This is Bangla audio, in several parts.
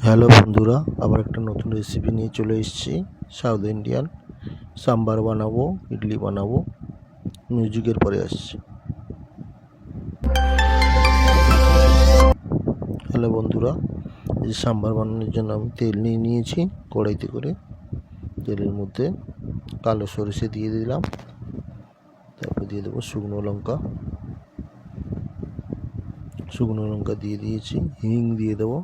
হ্যালো বন্ধুরা, আবার একটা নতুন রেসিপি নিয়ে চলে এসেছি। সাউথ ইন্ডিয়ান সাম্বার বানাবো, ইডলি বানাবো। মিউজিকের পরে আসছি। হ্যালো বন্ধুরা, এই সাম্বার বানানোর জন্য আমি তেল নিয়ে নিয়েছি কড়াইতে করে। তেলের মধ্যে কালো সরষে দিয়ে দিলাম, তারপর দিয়ে দেবো শুকনো লঙ্কা দিয়ে দিয়েছি। হিং দিয়ে দেবো,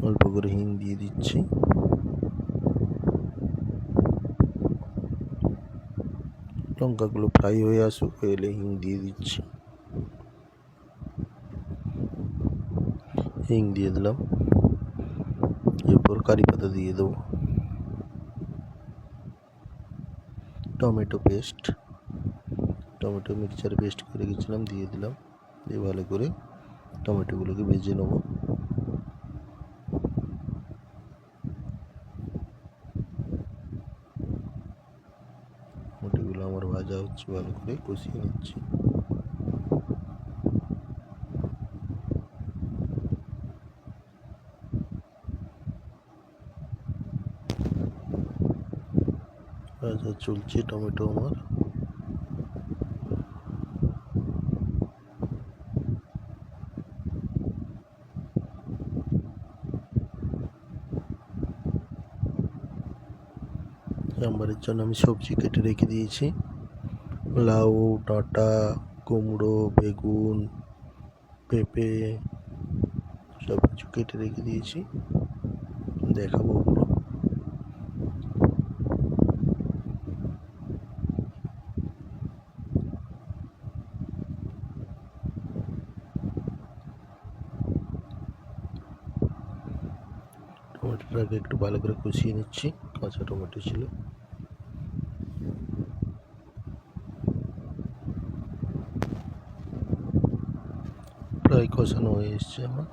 অল্প করে হিং দিয়ে দিচ্ছি। লঙ্কাগুলো ফ্রাই হয়ে আসুক, হয়ে হিং দিয়ে দিচ্ছি। হিং দিয়ে দিলাম, এরপর কারি পাতা দিয়ে দেবো। টমেটো মিক্সচার পেস্ট করে রেখেছিলাম দিয়ে দিলাম। দিয়ে ভালো করে টমেটোগুলোকে ভেজে নেব। টমেটোগুলো আমার ভাজা হচ্ছে, ভালো করে কষিয়ে নিচ্ছি। ভাজা চলছে টমেটো আমার। সাম্বারের জন্য আমি সবজি কেটে রেখে দিয়েছি। লাউ, ডাঁটা, কুমড়ো, বেগুন, পেঁপে সব কিছু কেটে রেখে দিয়েছি, দেখাবো ওগুলো। টমেটোটাকে একটু ভালো করে কষিয়ে নিচ্ছি, কাঁচা টমেটো ছিল। প্রায় কষানো হয়ে এসছে আমার।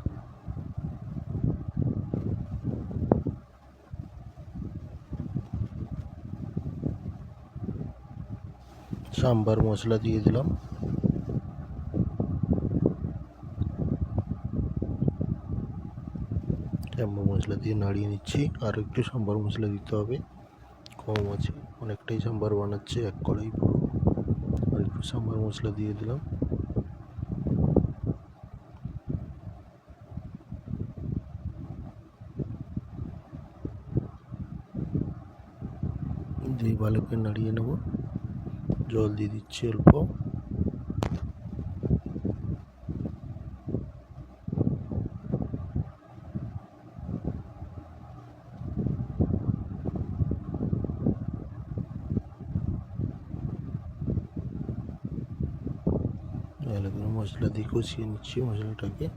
সাম্বার মশলা দিয়ে দিলাম। সাম্বার মশলা দিয়ে নাড়িয়ে নিচ্ছি। আর একটু সাম্বার মশলা দিতে হবে, কম আছে, অনেকটাই সাম্বার বানাচ্ছে এক কড়াই পুরো। আর একটু সাম্বার মশলা দিয়ে দিলাম। দিয়ে ভালো করে নাড়িয়ে নেব। জল দিয়ে দিচ্ছি অল্প। ভালো করে মশলা দিয়ে কষিয়ে নিচ্ছি মশলাটাকে।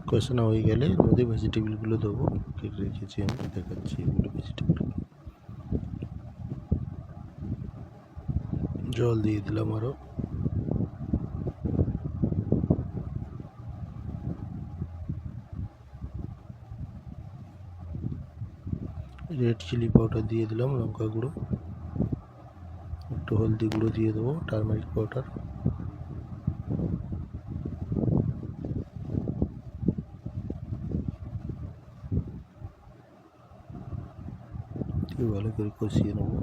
কষানো হয়ে গেলে এর মধ্যে ভেজিটেবলগুলো দেবো, কেটে রেখেছি আমি, দেখাচ্ছি এগুলো ভেজিটেবল। জল দিয়ে দিলাম আরও। রেড চিলি পাউডার দিয়ে দিলাম, লঙ্কা গুঁড়ো, একটু হলদি গুঁড়ো দিয়ে দেবো, টারমারিক পাউডার। দিয়ে ভালো করে কষিয়ে নেবো।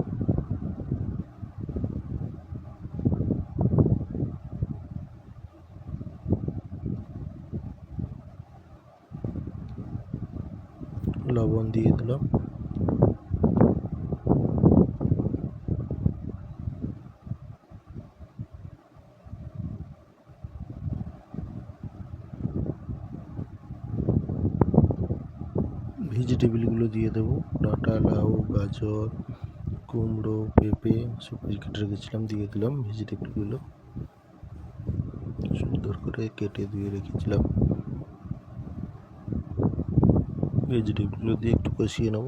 লবণ দিয়ে দিলাম। ভেজিটেবলগুলো দিয়ে দেবো, ডাঁটা, লাউ, গাজর, কুমড়ো, পেঁপে সব কেটে রেখেছিলাম, দিয়ে দিলাম ভেজিটেবলগুলো। সুন্দর করে কেটে ধুয়ে রেখেছিলাম। ভেজিটেবলগুলো দিয়ে একটু কষিয়ে নেব।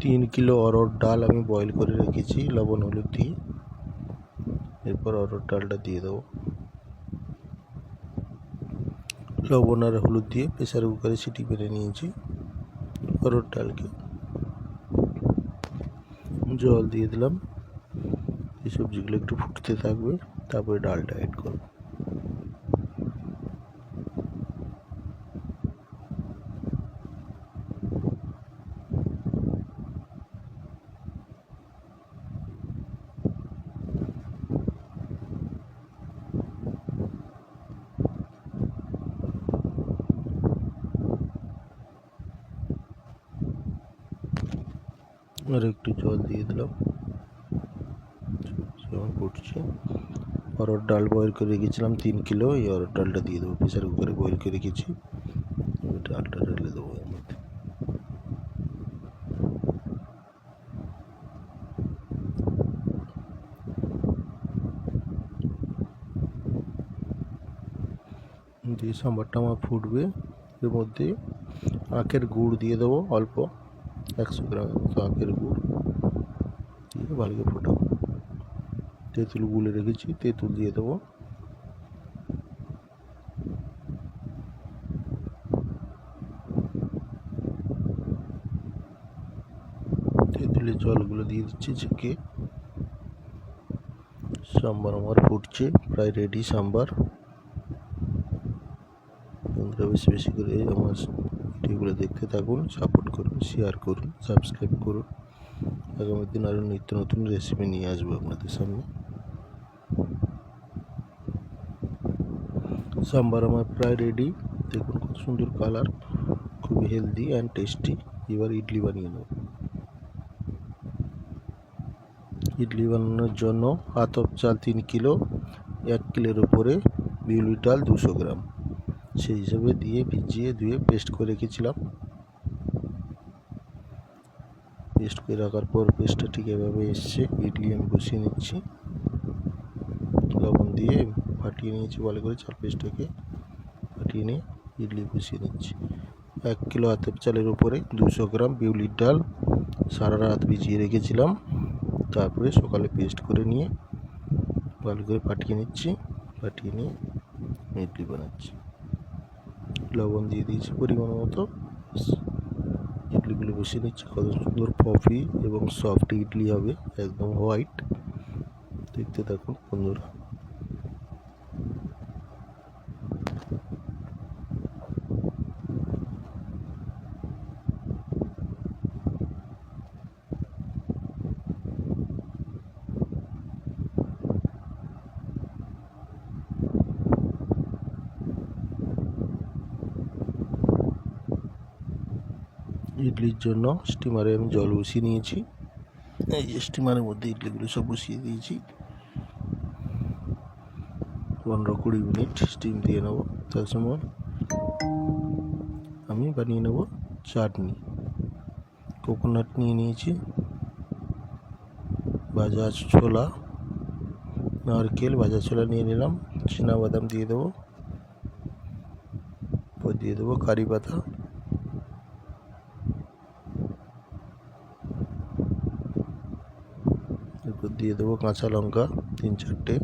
তিন কিলো অরহর ডাল আমি বয়েল করে রেখেছি লবণ হলুদ দিয়ে। এরপর অরহর ডালটা দিয়ে দেবো। লবণ আর হলুদ দিয়ে প্রেসার কুকারে সিটি মেরে নিয়েছি। অরহর ডালকে জল দিয়ে দিলাম। এই সবজিগুলো একটু ফুটতে থাকবে, তারপরে ডালটা অ্যাড করব। আর একটু জল দিয়ে দিলাম। যেমন ফুটছে, অরহর ডাল বয়েল করে রেখেছিলাম 3 কিলো। এই অরহর ডালটা দিয়ে দেবো, প্রেসার কুকারে বয়েল করে রেখেছি। ডালটা ঢেলে দেবো এর মধ্যে। দিয়ে সাম্বারটা আমার ফুটবে, এর মধ্যে আখের গুড় দিয়ে দেবো অল্প, 100 গ্রাম মতো আখের গুড় দিয়ে ভালো করে ফোটাবো। তেঁতুল গুলে রেখেছি, তেঁতুল দিয়ে দেবো। তেঁতুলের জলগুলো দিয়ে দিচ্ছি ছেঁকে। সাম্বার আমার ফুটছে, প্রায় রেডি সাম্বার। বন্ধুরা বেশি বেশি করে আমার ভিডিওগুলো দেখতে থাকুন, সাপোর্ট করুন, শেয়ার করুন, সাবস্ক্রাইব করুন। আগামী দিন আরও নিত্য নতুন রেসিপি নিয়ে আসবো আপনাদের সামনে। সাম্বার আমার প্রায় রেডি, দেখুন কত সুন্দর কালার, খুবই হেলদি অ্যান্ড টেস্টি। এবার ইডলি বানিয়ে নেব। ইডলি বানানোর জন্য আতপ চাল 3 কিলো, 1 কিলোর উপরে বিউলির ডাল 200 গ্রাম, সেই হিসাবে দিয়ে ভিজিয়ে ধুয়ে পেস্ট করে রেখেছিলাম। পেস্ট করে রাখার পর পেস্টটা ঠিক এভাবে এসছে। ইডলি আমি বসিয়ে নিচ্ছি, লবণ দিয়ে ফাটিয়ে নিয়েছি ভালো করে। চাল পেস্টটাকে ফাটিয়ে নিয়ে ইডলি বসিয়ে নিচ্ছি। 1 কিলো আতপ চালের উপরে 200 গ্রাম বিউলির ডাল সারা রাত ভিজিয়ে রেখেছিলাম। তারপরে সকালে পেস্ট করে নিয়ে ভালো করে ফাটিয়ে নিচ্ছি। ফাটিয়ে নিয়ে ইডলি বানাচ্ছি। লবণ দিয়ে দিয়েছি পরিমাণ মতো। ইডলিগুলো বসিয়ে নিচ্ছি। কত সুন্দর পফি এবং সফট ইডলি হবে, একদম হোয়াইট। দেখতে থাকুন বন্ধুরা। ইডলির জন্য স্টিমারে আমি জল বসিয়ে নিয়েছি। এই যে স্টিমারের মধ্যে ইডলিগুলো সব বসিয়ে দিয়েছি। 15-20 মিনিট স্টিম দিয়ে নেবো। তার সময় আমি বানিয়ে নেব চাটনি। কোকোনাট নিয়ে নিয়েছি, ভাজা ছোলা, নারকেল ভাজা ছোলা নিয়ে নিলাম, চিনাবাদাম দিয়ে দেবো, দিয়ে দেবো কারি পাতা, এরপর দিয়ে দেবো কাঁচা লঙ্কা 3-4টে,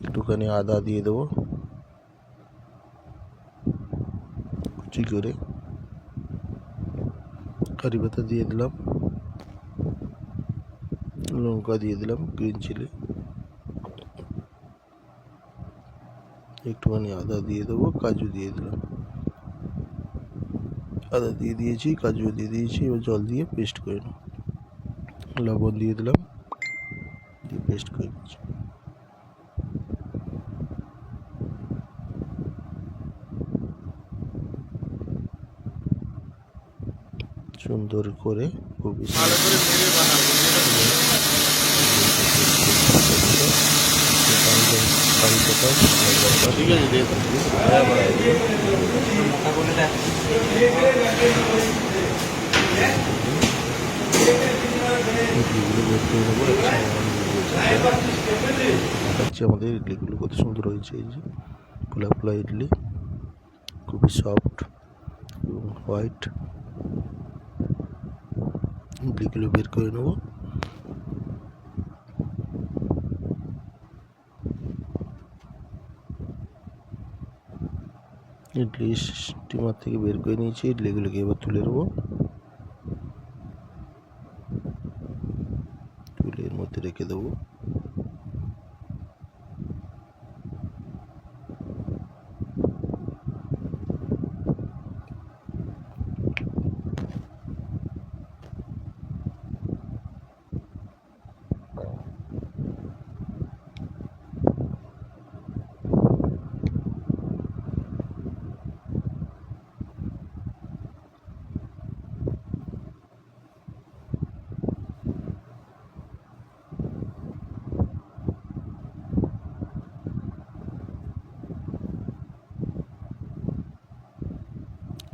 একটুখানি আদা দিয়ে দেবো কুচি করে, কারি পাতা দিয়ে দিলাম, লঙ্কা দিয়ে দিলাম গ্রিন চিলি, একটুখানি আদা দিয়ে দেবো, কাজু দিয়ে দিলাম। আদা দিয়ে দিয়েছি, কাজু দিয়ে দিয়েছি। এবার জল দিয়ে পেস্ট করে নেব। লবণ দিয়ে দিলাম, দিয়ে পেস্ট করে নিচ্ছি। সুন্দর করে খুবই ভালো করে ভেজে বানাবো। ঠিক আছে, দিয়ে আমাদের ইডলিগুলো কত সুন্দর হয়েছে। এই যে ফোলা ফোলা ইডলি, খুবই সফট এবং হোয়াইট। ইডলিগুলো বের করে নেব। ইডলি স্টিমার থেকে বের করে নিয়েছি। ইডলিগুলোকে এবার তুলে নেবো, তুলে এর মধ্যে রেখে দেবো।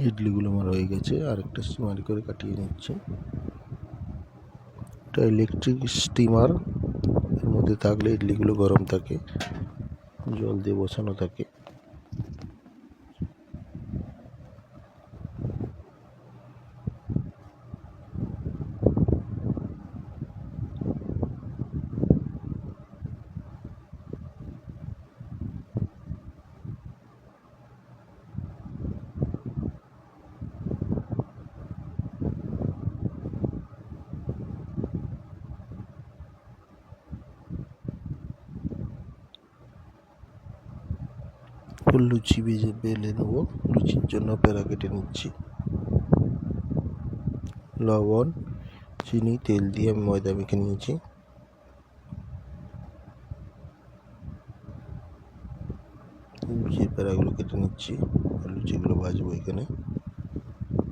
ইডলিগুলো আমার হয়ে গেছে, আরেকটা স্টিমার করে কাটিয়ে নিচ্ছি। এটা ইলেকট্রিক স্টিমার, এর মধ্যে থাকলে ইডলিগুলো গরম থাকে, জল দিয়ে বসানো থাকে। লুচি বেলে নেবো। লুচির জন্য প্যারা কেটে নিচ্ছি। লবণ, চিনি, তেল দিয়ে আমি ময়দা মেখে নিয়েছি। লুচির প্যারাগুলো কেটে নিচ্ছি, আর লুচিগুলো ভাজবো। এখানে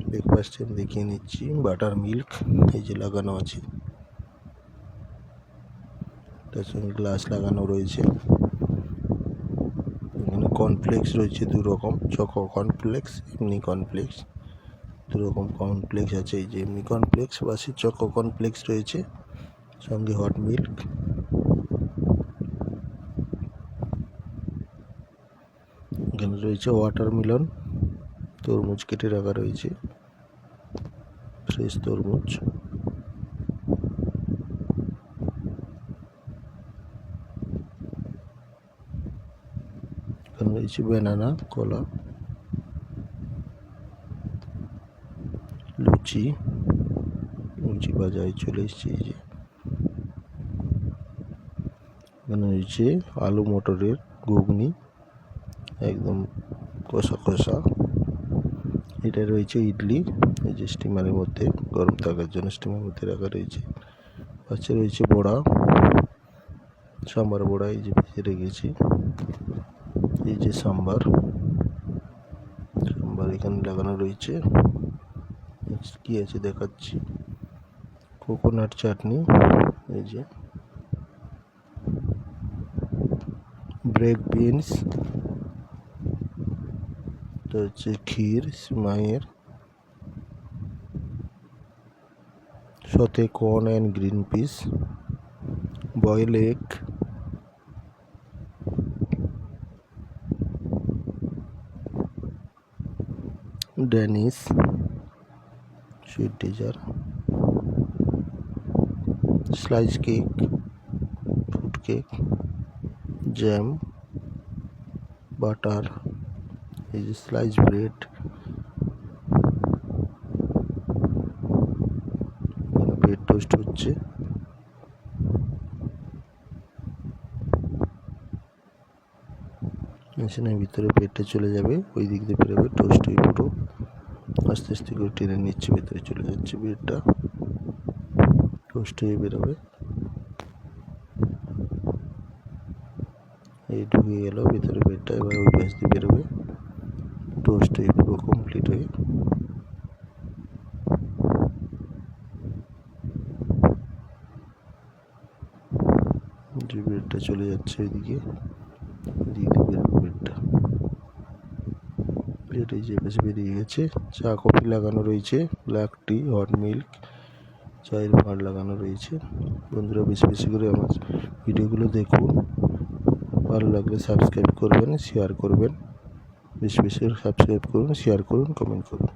ব্রেকফাস্টে আমি দেখিয়ে নিচ্ছি। বাটার মিল্ক এই যে লাগানো আছে, তার সঙ্গে গ্লাস লাগানো রয়েছে। এখানে কর্নফ্লেক্স রয়েছে 2 রকম, চকো কর্নফ্লেক্স, এমনি কর্নফ্লেক্স। 2 রকম কর্নফ্লেক্স আছে, এই যে এমনি কর্নফ্লেক্স, বাসি চকো কর্নফ্লেক্স রয়েছে, সঙ্গে হট মিল্ক। এখানে রয়েছে ওয়াটারমেলন, তরমুজ কেটে রাখা রয়েছে, ফ্রেশ তরমুজ। এখানে রয়েছে ব্যানানা, কলা, লুচি বাজারে চলে এসছে। এই যে এখানে রয়েছে আলু মটরের ঘুগনি, একদম কষা কষা। এটা রয়েছে ইডলি, এই যে স্টিমারের মধ্যে গরম থাকার জন্য স্টিমারের মধ্যে রাখা রয়েছে। পাশে রয়েছে বড়া, সাম্বার বড়া, এই যে ভেজে রেখেছি। এই যে সাম্বার এখানে লাগানো রয়েছে। কি আছে দেখাচ্ছি, কোকোনাট চাটনি, এই যে ব্রেক বিনস, এটা হচ্ছে ক্ষীর সিমাইয়ের, সাথে corn and green peas, boil egg, Danish sweet dessert, slice cake, fruit cake, jam, butter, এই যে স্লাইস ব্রেড, ব্রেড টোস্ট হচ্ছে। মেশিনের ভিতরে ব্রেডটা চলে যাবে, ওই দিক দিয়ে বেরোবে, টোস্ট হয়ে পুরো আস্তে আস্তে করে টেনে নিচ্ছে, ভেতরে চলে যাচ্ছে ব্রেডটা, টোস্ট হয়ে বেরোবে। এই ঢুকে গেল ভিতরে ব্রেডটা, এবার ওই পাশ দিয়ে বেরোবে, টোস্ট হয়ে পুরো কমপ্লিট হয়ে। যে ব্রেডটা চলে যাচ্ছে ওইদিকে, দিয়ে বেরোবে ব্রেডটা। ব্রেড এই যে পাশে বেরিয়ে গেছে। চা কফি লাগানো রয়েছে, ব্ল্যাক টি, হট মিল্ক, চায়ের ভাঁড় লাগানো রয়েছে। বন্ধুরা বেশি বেশি করে আমার ভিডিওগুলো দেখুন, ভালো লাগলে সাবস্ক্রাইব করবেন, শেয়ার করবেন। বেশি বেশি করে সাবস্ক্রাইব করুন, শেয়ার করুন, কমেন্ট করুন।